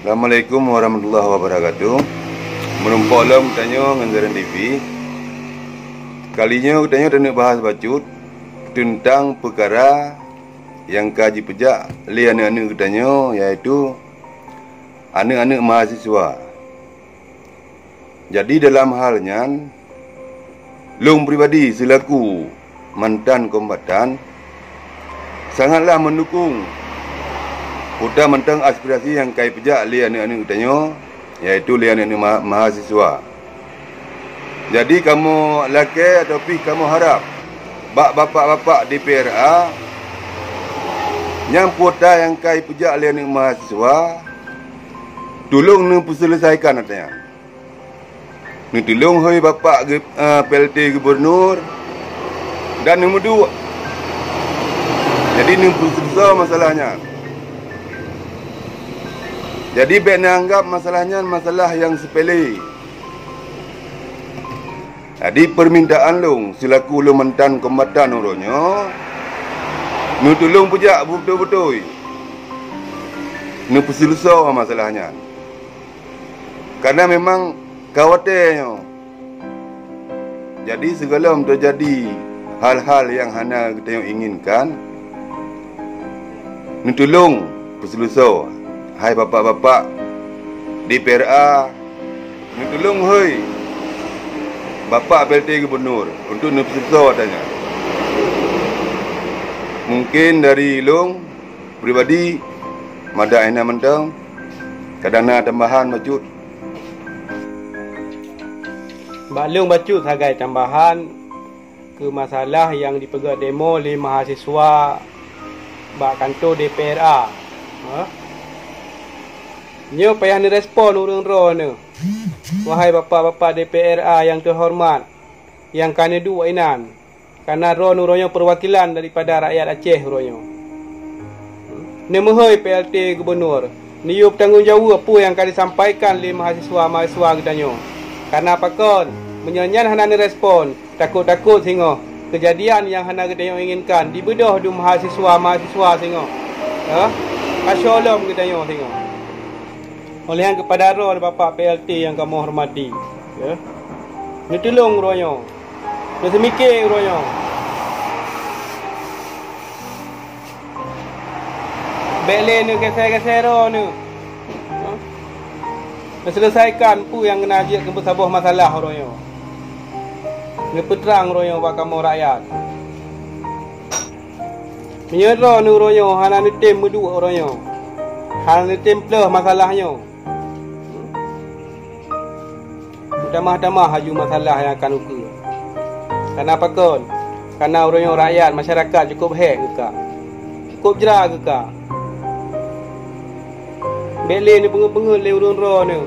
Assalamualaikum warahmatullahi wabarakatuh. Menumpuk lem tanya nganggaran TV. Kalinya tanya nak bahas bacut tentang perkara yang kaji pejak li anak-anak tanya, iaitu anak-anak mahasiswa. Jadi dalam halnya long pribadi selaku mantan kombatan sangatlah mendukung udah mentang aspirasi yang kai pejak li anak-anak tanya, iaitu li anak-anak mahasiswa. Jadi kamu laki atau kamu harap bapak-bapak DPRA yang putar yang kai pejak li anak mahasiswa tolong ni selesaikan katanya. Ni tolong hoi bapak PLT gubernur dan nombor 2. Jadi ni besar masalahnya. Jadi baik nak anggap masalahnya masalah yang sepele. Jadi permintaan long selaku long mantan kombatan orangnya, nu tolong pejak betul-betul. Nu perselesaikan masalahnya. Karena memang khawatirnya. Jadi segala terjadi hal-hal yang hana kita inginkan, nu tolong perselesaikan. Hai bapak-bapak DPRA, ni tolong hoi bapak PLT gubernur untuk nepsito tanya. Mungkin dari long pribadi mada ina mentang kadang nak tambahan bacut. Baklung bacut sebagai tambahan ke masalah yang dipegang demo oleh mahasiswa bak kantor DPRA. Nyo payah ni respon urang-urang ni. Wahai bapa-bapa DPRA yang terhormat, yang kena dua inan, karena ron-urangnya perwakilan daripada rakyat Aceh urangnya. Ni mohoi PLT gubernur, ni yo bertanggungjawab apa yang kali sampaikan oleh mahasiswa katanya. Karena apa kon menyanyian hana ni respon, takut-takut sehingga kejadian yang hana katanya inginkan dibedah du mahasiswa sehingga. Asyolom katanya sehingga. Oleh yang kepada roh bapak PLT yang kamu hormati, ya. Ni tolong rohnya. Ni semikir rohnya. Bele ni geser-geser ni. Selesaikan pu yang kena ajak ke sebuah masalah rohnya. Ni peterang rohnya bak kamu rakyat. Menyerah ni rohnya hana ni tim berdua rohnya. Hana ni tim pelah masalahnya. Damah-damah haju masalah yang akan ukur. Kenapa kon? Karena orang rakyat masyarakat cukup hek ke kak? Cukup jerah ke kak? Bele ni pengut-pengut le urun-ro ni.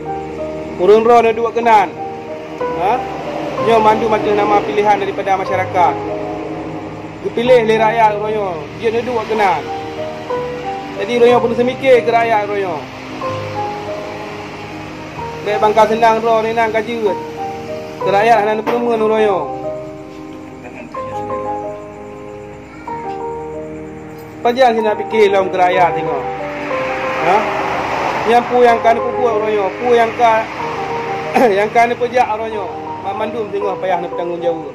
Urun-ro ni dua kenan. Nyo mandu macam nama pilihan daripada masyarakat. Dipilih le rakyat orang dia ni dua kenan. Jadi orang perlu semikir ke rakyat orang. Baik bangka senang roh ni nang kaji ke rakyat hana penemuan royo. Panjang sini nak fikir lom ke rakyat tengok. Yang pu yang kan buat royo, pu yang kan yang kan pejak royo. Mandum tengok payah nak bertanggungjawab.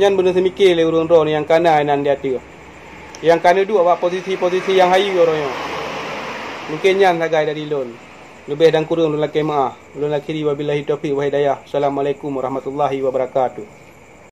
Nyan benar semikir le urun roh ni yang kana nan dia tu. Yang kana dua buat posisi-posisi yang hayu royo. Mungkin nyan sagai dari lon. Lebih dan kurang ulun laki maaf. Ulun laki wabillahi taufiq wa hidayah. Assalamualaikum warahmatullahi wabarakatuh.